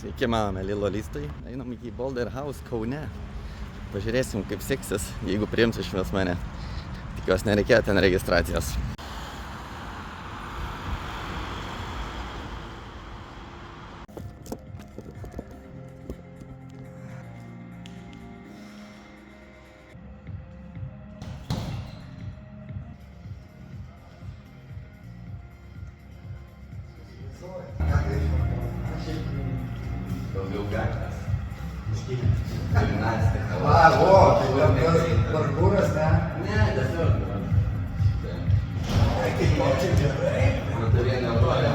Sveiki, mano mėly lolistai. Einam iki Boulder House Kaune. Pažiūrėsim, kaip seksis, jeigu priims išmes mane. Tikiuosi, nereikėjo ten registracijos. Daugiau gatvės. Gimnastika. Tai tas parkūras, ne? Ne, tiesiog. Kaip čia gerai? Nutarėnė atrodė.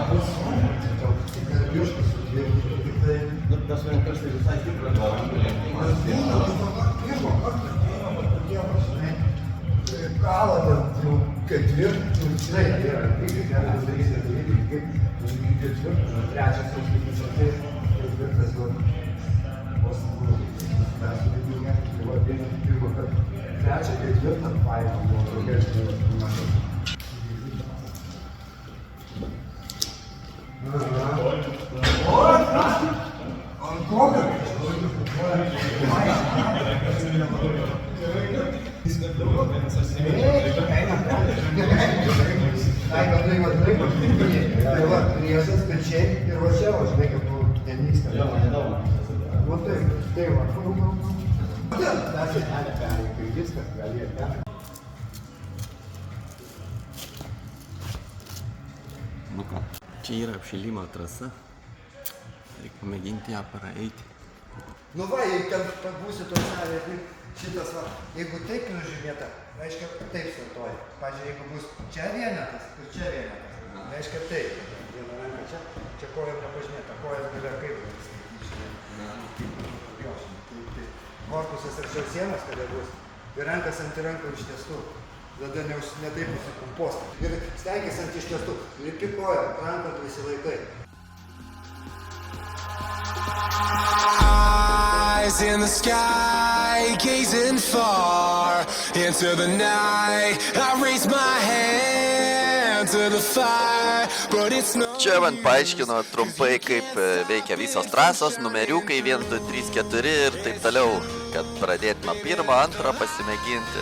Garbiuškas sutvirtinti tik tai. Tas vienkas tai visai tikras rankų lenkimas. Kalą jau ketvirtų, žinai, tai yra kelias darysė dalykai, kaip ketvirtų, trečias jau kaip ketvirtas jau mes sudėdinė, tai va vieną pirmą kartą. Trečią, ketvirtą failą buvo tokia, žinai, ant kokio? Tai va, priešas, pečiai ir va čia, žinai, kaip ten vyksta. Va taip, tai va. Ta senelė perėjo, kai viskas galėjo perėjo. Nu ką, čia yra apšilimo trasa. Reikia pamėginti ją praeiti. Nu va, jeigu ten pabūsi to salėje, tai šitas va, jeigu taip nužymėta, reiškia taip startuoja. Pavyzdžiui, jeigu bus čia vienetas ir čia vienetas, reiškia taip. Viena ranka čia kojom nepažymėta, kojas galia kaip tai korpusas arčiau sienos, kada bus, ir rankas ant rankų ištiestų. Tada ne taip nusikumposta. Ir stengiasi ant ištiestų, lipi koją, ranką visi laikai. Eyes in the sky, gazing far into the night. I raise my hand to the fire, but it's not. Čia man paaiškino trumpai, kaip veikia visos trasos, numeriukai 1, 2, 3, 4 ir taip toliau, kad pradėti nuo pirmo, antro pasimėginti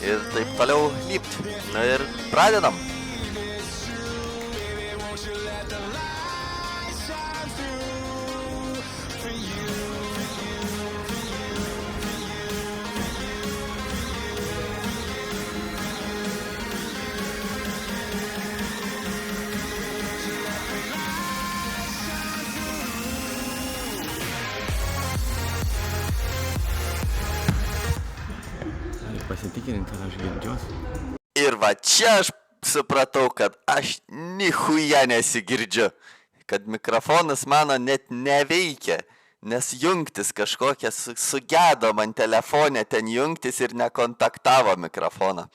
ir taip toliau lipti. Na ir pradedam. Pasitikrinti, ar aš girdžiuosi. Ir va čia aš supratau, kad aš nichuja nesigirdžiu. Kad mikrofonas mano net neveikia. Nes jungtis kažkokia sugedo man telefone ten jungtis ir nekontaktavo mikrofoną.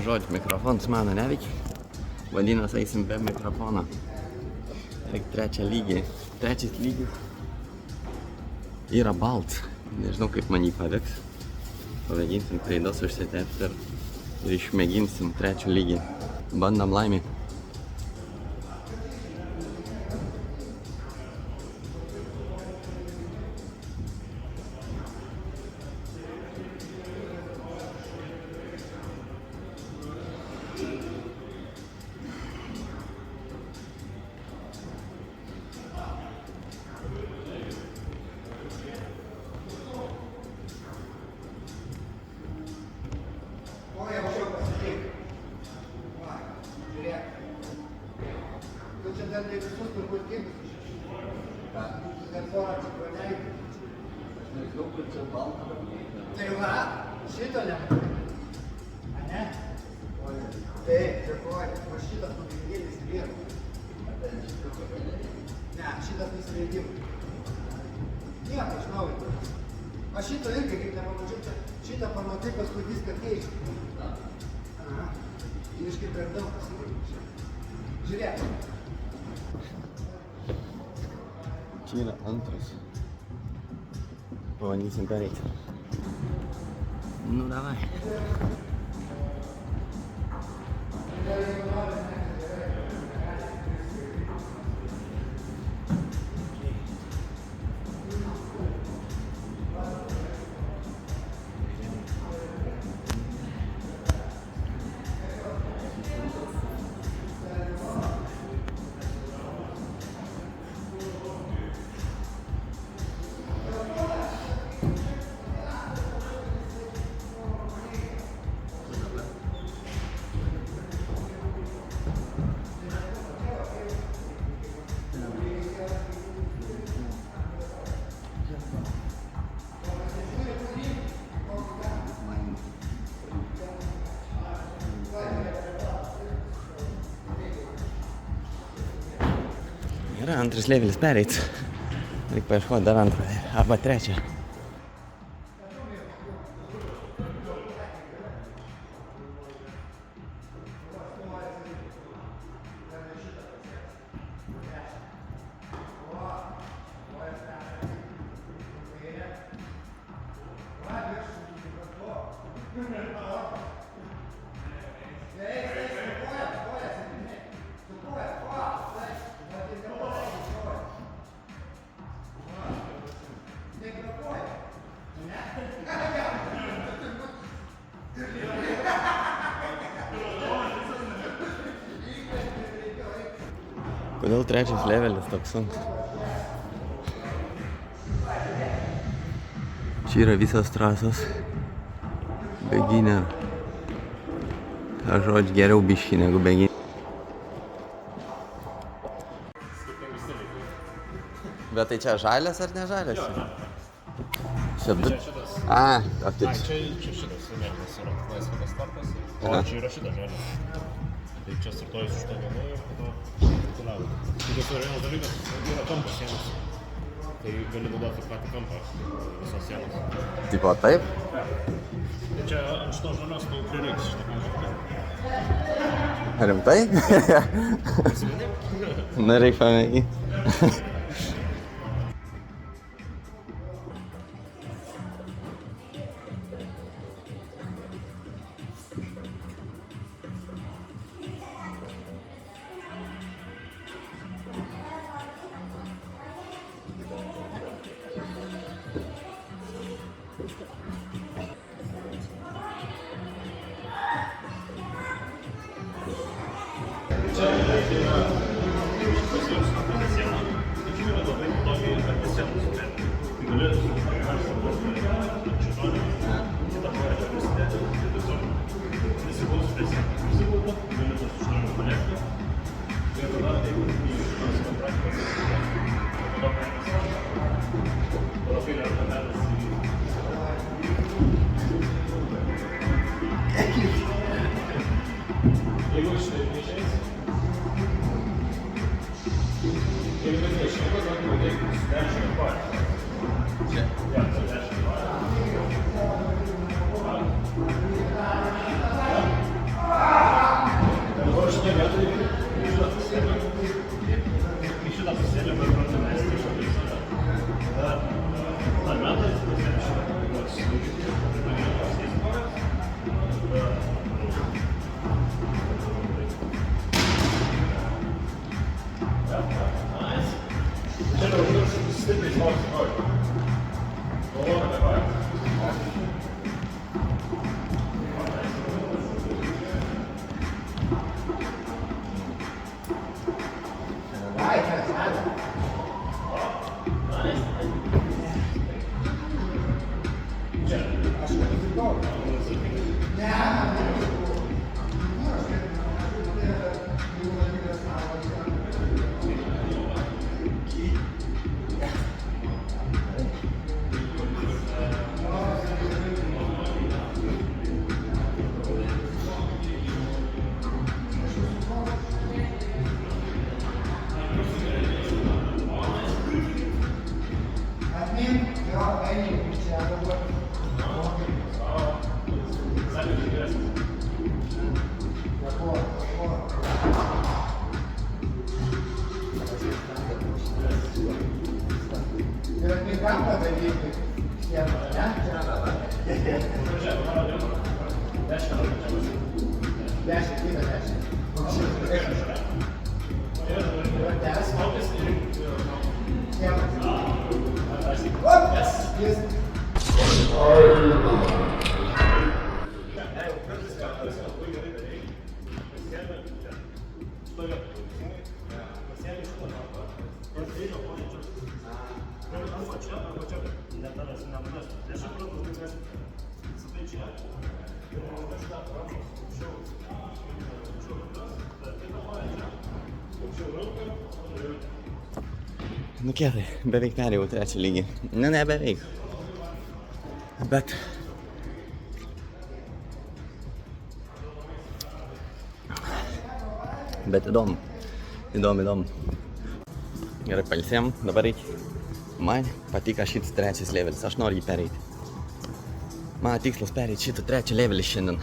Žodžiu, mikrofonas mano neveikia. Vadinasi, eisim be mikrofono. Trečias lygis yra balts. Nežinau, kaip man jį pavyks. Pamėginsim klaidas užsitepti ir išmėginsim trečią lygį. Bandam laimį. Dar ne visus turbūt gimtus dar porą tik pradėjai. Aš nežinau, kur čia balta. Tai va, Šito nematau. A ne? Taip, dėkuoju. O šitas pagrindinis vyrų. Ne, šitas nusileidimai. Nieko iš naujo. Aš šito irgi kaip nepamačiau čia. Šitą pamatai, paskui viską keičia. Aha. Iškai per daug pasirinkti. Žiūrėk. Čia yra antras. Pabandysim pereiti. Nu, davai. Yra antras levelis pereit. Reikia paieškoti dar antrą arba trečią. Kodėl trečias levelis toks sunkus? Čia yra visos trasos. Beginner. Aš žodžiu geriau biškį negu beginner. Bet tai čia žalias ar ne žalias? Čia du. A, tai Čia šitas mėlynas yra laisvas startas, o čia yra šitas žalias. Tai čia startuoji su šitą vienu ir po to keliauji. Kitas vienas dalykas yra kampas sienos. Tai gali naudoti patį kampą visos sienos. tipo taip? Tai čia ant šito žalios tau prireiks šitą kampą. Rimtai? Prisimeni? Na, reik pamėginti. Nu kiek, beveik perėjau trečią lygį. Ne, beveik. Bet... Bet įdomu. Gerai, pailsėjom, dabar reikia. Man patika šitas trečias levelis, aš noriu jį pereiti. Man tikslas pereiti šitą trečią levelį šiandien.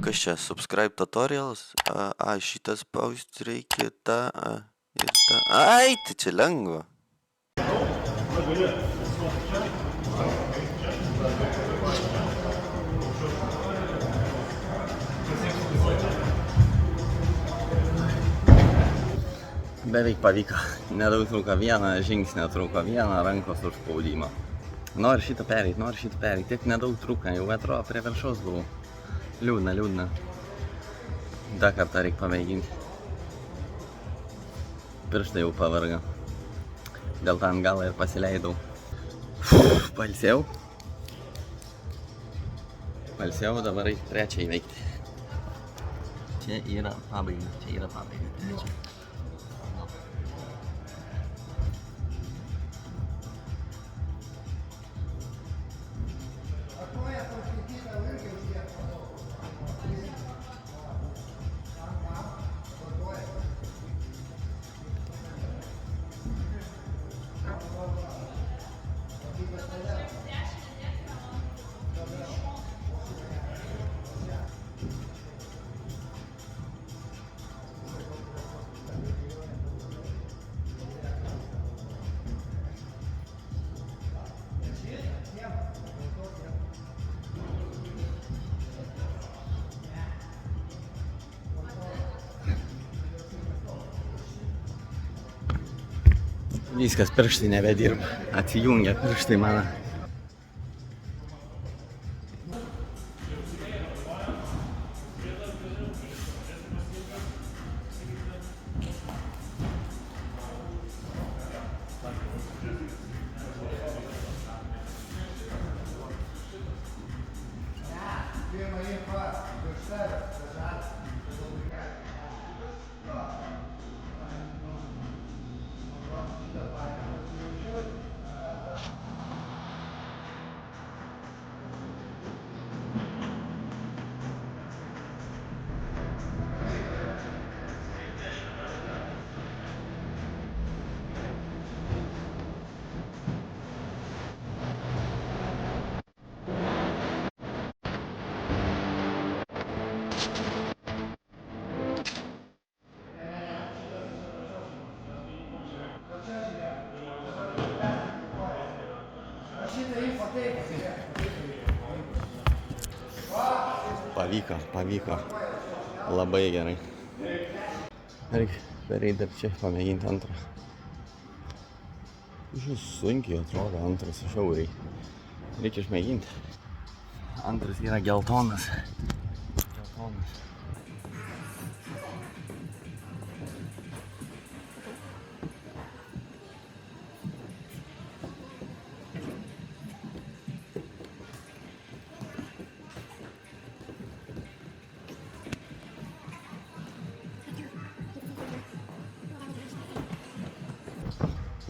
Kas čia? Subscribe tutorials? Šitas spaust reikia tą ir tą. Ai, tai čia lengva. Beveik pavyko. Nedaug trūko vieną žingsnį, trūko vieną rankos užspaudimą. Noriu šitą pereit. Tik nedaug trūko, jau atrodo prie viršaus buvau. Liūdna. Dar kartą reikia pamėginti. Pirštai jau pavarga. Dėl to ant galą ir pasileidau. Pailsėjau, dabar reikia trečią įveikti. Čia yra pabaiga. Trečia. Viskas, pirštai nebedirba. Atsijungia pirštai mano. Pavyko. Labai gerai. Reikia pereiti dar čia, pamėginti antrą. Šis sunkiai atrodo, antras šiauriai. Reikia išmėginti. Antras yra geltonas.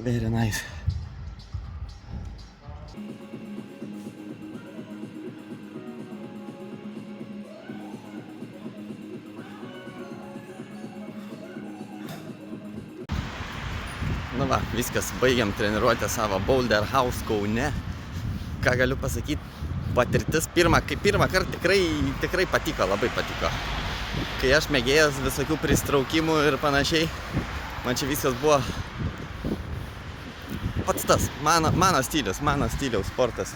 Very nice. Nu va, viskas, baigiam treniruotę savo Boulder House Kaune. Ką galiu pasakyti, patirtis pirmą kartą tikrai patiko, labai patiko. Kai aš mėgėjęs visokių pristraukimų ir panašiai, man čia viskas buvo pats tas, mano stiliaus sportas.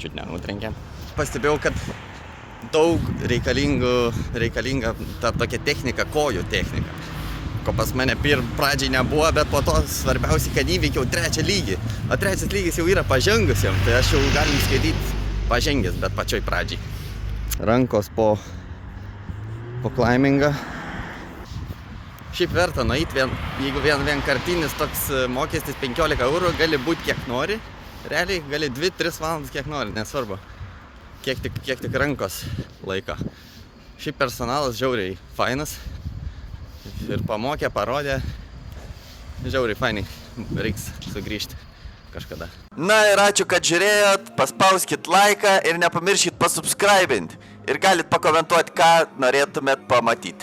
Čiut nenutrenkėm. Pastebėjau, kad daug reikalinga ta tokia technika, kojų technika. Ko pas mane pradžiai nebuvo, bet po to svarbiausia, kad įveikiau 3 lygį. O 3 lygis jau yra pažengusiam, tai aš jau galim skaityti pažengęs, bet pačioj pradžiai. Rankos po climbingą. Šiaip verta nueiti, jeigu vienkartinis toks mokestis 15 eurų, gali būti kiek nori. Realiai gali 2-3 valandas kiek nori, nesvarbu. Kiek tik rankos laiko. Šiaip personalas žiauriai fainas. Ir pamokė, parodė. Žiauriai fainai. Reiks sugrįžti kažkada. Na ir ačiū, kad žiūrėjot. Paspauskit laiką ir nepamirškit pasubscribinti. Ir galit pakomentuoti, ką norėtumėt pamatyti.